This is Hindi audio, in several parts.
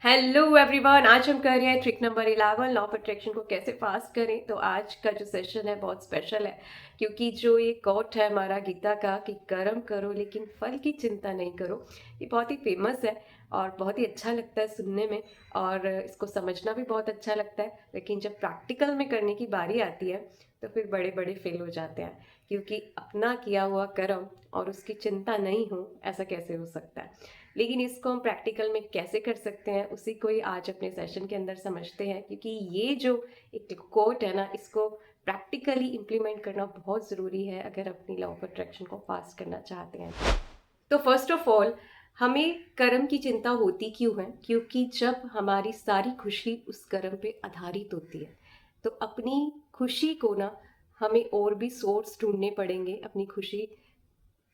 हेलो एवरीवन, आज हम कर रहे हैं trick number 11 law of attraction को कैसे फास्ट करें। तो आज का जो सेशन है बहुत स्पेशल है, क्योंकि जो ये कोट है हमारा गीता का कि कर्म करो लेकिन फल की चिंता नहीं करो, ये बहुत ही फेमस है और बहुत ही अच्छा लगता है सुनने में और इसको समझना भी बहुत अच्छा लगता है। लेकिन जब प्रैक्टिकल में करने की बारी आती है तो फिर बड़े बड़े फेल हो जाते हैं, क्योंकि अपना किया हुआ कर्म और उसकी चिंता नहीं हो, ऐसा कैसे हो सकता है। लेकिन इसको हम प्रैक्टिकल में कैसे कर सकते हैं उसी को ही आज अपने सेशन के अंदर समझते हैं, क्योंकि ये जो एक कोट है ना, इसको प्रैक्टिकली इम्प्लीमेंट करना बहुत ज़रूरी है अगर अपनी लॉ ऑफ अट्रैक्शन को फास्ट करना चाहते हैं। तो फर्स्ट ऑफ ऑल, हमें कर्म की चिंता होती क्यों है? क्योंकि जब हमारी सारी खुशी उस कर्म पे आधारित होती है, तो अपनी खुशी को ना हमें और भी सोर्स ढूंढने पड़ेंगे अपनी खुशी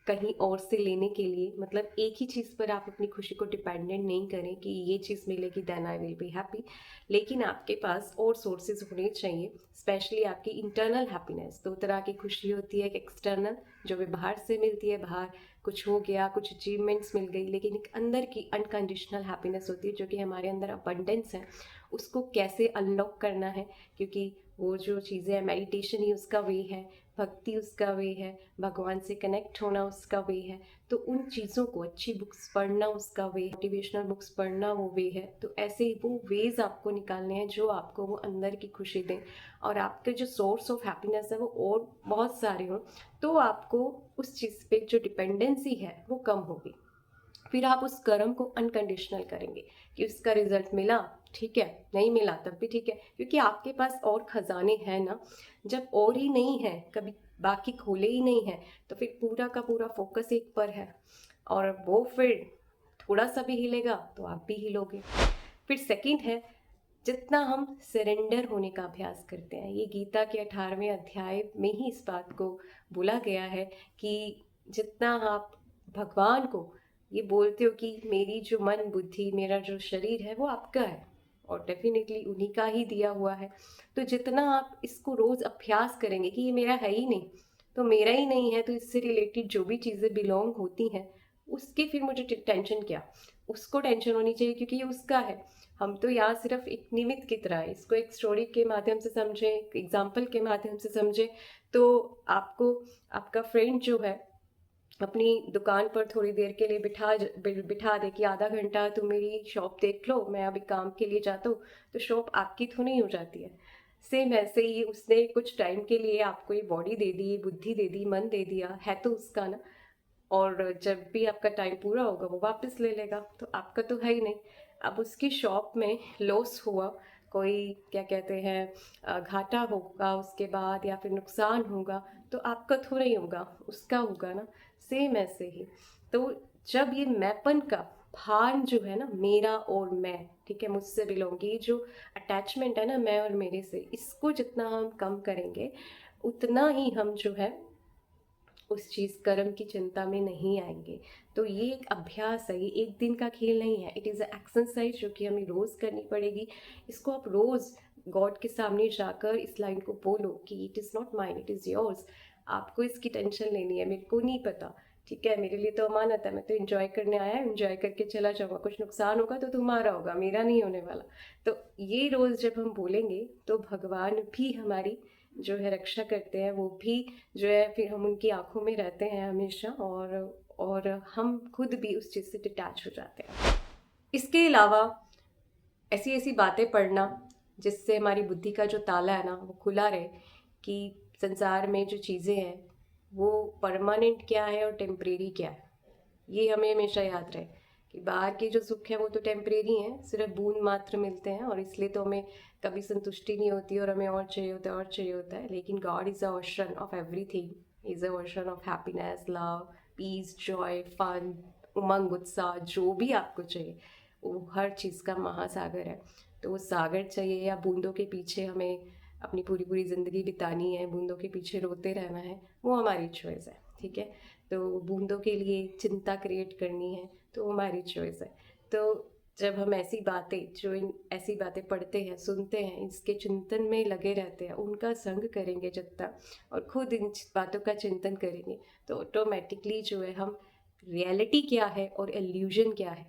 कहीं और से लेने के लिए। मतलब एक ही चीज़ पर आप अपनी खुशी को डिपेंडेंट नहीं करें कि ये चीज़ मिलेगी then I will be happy, लेकिन आपके पास और सोर्सेज होने चाहिए। स्पेशली आपकी इंटरनल हैप्पीनेस, दो तरह की खुशी होती है, एक एक्सटर्नल जो भी बाहर से मिलती है, बाहर कुछ हो गया, कुछ अचीवमेंट्स मिल गई, लेकिन एक अंदर की अनकंडीशनल हैप्पीनेस होती है जो कि हमारे अंदर अबंडेंस है। उसको कैसे अनलॉक करना है, क्योंकि वो जो चीज़ें हैं, मेडिटेशन ही उसका वे है, भक्ति उसका वे है, भगवान से कनेक्ट होना उसका वे है। तो उन चीज़ों को, अच्छी बुक्स पढ़ना उसका वे, मोटिवेशनल बुक्स पढ़ना वो वे है। तो ऐसे ही वो वेज आपको निकालने हैं जो आपको वो अंदर की खुशी दें और आपके जो सोर्स ऑफ हैप्पीनेस है वो और बहुत सारे हों, तो आपको उस चीज़ पे जो डिपेंडेंसी है वो कम होगी। फिर आप उस कर्म को अनकंडीशनल करेंगे कि उसका रिजल्ट मिला ठीक है, नहीं मिला तब भी ठीक है, क्योंकि आपके पास और खजाने हैं ना। जब और ही नहीं है, कभी बाकी खोले ही नहीं है, तो फिर पूरा का पूरा फोकस एक पर है और वो फिर थोड़ा सा भी हिलेगा तो आप भी हिलोगे। फिर सेकंड है, जितना हम सरेंडर होने का अभ्यास करते हैं, ये गीता के 18वें अध्याय में ही इस बात को बोला गया है कि जितना आप भगवान को ये बोलते हो कि मेरी जो मन बुद्धि, मेरा जो शरीर है वो आपका है और डेफिनेटली उन्हीं का ही दिया हुआ है। तो जितना आप इसको रोज़ अभ्यास करेंगे कि ये मेरा है ही नहीं, तो मेरा ही नहीं है, तो इससे रिलेटेड जो भी चीज़ें बिलोंग होती हैं उसकी फिर मुझे टेंशन क्या, उसको टेंशन होनी चाहिए क्योंकि ये उसका है। हम तो यहाँ सिर्फ एक निमित्त की तरह है, इसको एक स्टोरी के माध्यम से समझें, एक एग्जाम्पल के माध्यम से समझें। तो आपको आपका फ्रेंड जो है अपनी दुकान पर थोड़ी देर के लिए बिठा दे कि आधा घंटा तुम मेरी शॉप देख लो, मैं अभी काम के लिए जाता हूँ, तो शॉप आपकी तो नहीं हो जाती है। सेम ऐसे ही उसने कुछ टाइम के लिए आपको ये बॉडी दे दी, बुद्धि दे दी, मन दे दिया है तो उसका ना, और जब भी आपका टाइम पूरा होगा वो वापस ले लेगा, तो आपका तो है ही नहीं। अब उसकी शॉप में लॉस हुआ, कोई क्या कहते हैं घाटा होगा उसके बाद, या फिर नुकसान होगा, तो आपका थोड़ा ही होगा, उसका होगा ना। सेम ऐसे ही, तो जब ये मैपन का भान जो है ना, मेरा और मैं, ठीक है, मुझसे बिलोंग, ये जो अटैचमेंट है ना मैं और मेरे से, इसको जितना हम कम करेंगे उतना ही हम जो है उस चीज़ कर्म की चिंता में नहीं आएंगे। तो ये एक अभ्यास है, ये एक दिन का खेल नहीं है, इट इज़ अ एक्सरसाइज जो कि हमें रोज़ करनी पड़ेगी। इसको आप रोज़ गॉड के सामने जाकर इस लाइन को बोलो कि it is not mine, it is yours. आपको इसकी टेंशन लेनी है, मेरे को नहीं पता, ठीक है, मेरे लिए तो अमानत है, मैं तो इन्जॉय करने आया, इन्जॉय करके चला जाऊँगा, कुछ नुकसान होगा तो तुम्हारा होगा, मेरा नहीं होने वाला। तो ये रोज़ जब हम बोलेंगे तो भगवान भी हमारी जो है रक्षा करते हैं, वो भी जो है फिर हम उनकी आंखों में रहते हैं हमेशा, और हम खुद भी उस चीज़ से डिटैच हो जाते हैं। इसके अलावा ऐसी ऐसी बातें पढ़ना जिससे हमारी बुद्धि का जो ताला है ना वो खुला रहे, कि संसार में जो चीज़ें हैं वो परमानेंट क्या है और टेम्परेरी क्या है। ये हमें हमेशा याद रहे कि बाहर के जो सुख है वो तो टेम्परेरी हैं, सिर्फ बूंद मात्र मिलते हैं, और इसलिए तो हमें कभी संतुष्टि नहीं होती और हमें और चाहिए होता है और चाहिए होता है। लेकिन god is a ocean of everything, is a ocean of happiness, love, peace, joy, fun, उमंग, उत्साह, जो भी आपको चाहिए वो हर चीज़ का महासागर है। तो वो सागर चाहिए या बूंदों के पीछे हमें अपनी पूरी पूरी ज़िंदगी बितानी है, बूंदों के पीछे रोते रहना है, वो हमारी चॉइस है, ठीक है। तो बूंदों के लिए चिंता क्रिएट करनी है तो हमारी चॉइस है। तो जब हम ऐसी बातें, जो इन ऐसी बातें पढ़ते हैं, सुनते हैं, इसके चिंतन में लगे रहते हैं, उनका संग करेंगे जितना, और खुद इन बातों का चिंतन करेंगे, तो ऑटोमेटिकली जो है हम रियलिटी क्या है और इल्यूजन क्या है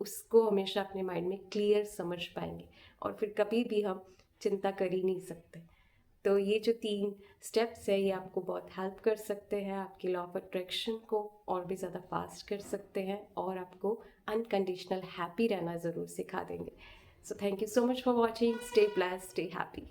उसको हमेशा अपने माइंड में क्लियर समझ पाएंगे और फिर कभी भी हम चिंता कर ही नहीं सकते। तो ये जो 3 स्टेप्स है ये आपको बहुत हेल्प कर सकते हैं, आपके लॉ ऑफ अट्रैक्शन को और भी ज़्यादा फास्ट कर सकते हैं और आपको अनकंडीशनल हैप्पी रहना ज़रूर सिखा देंगे। So thank you so much for watching. Stay blessed, stay happy.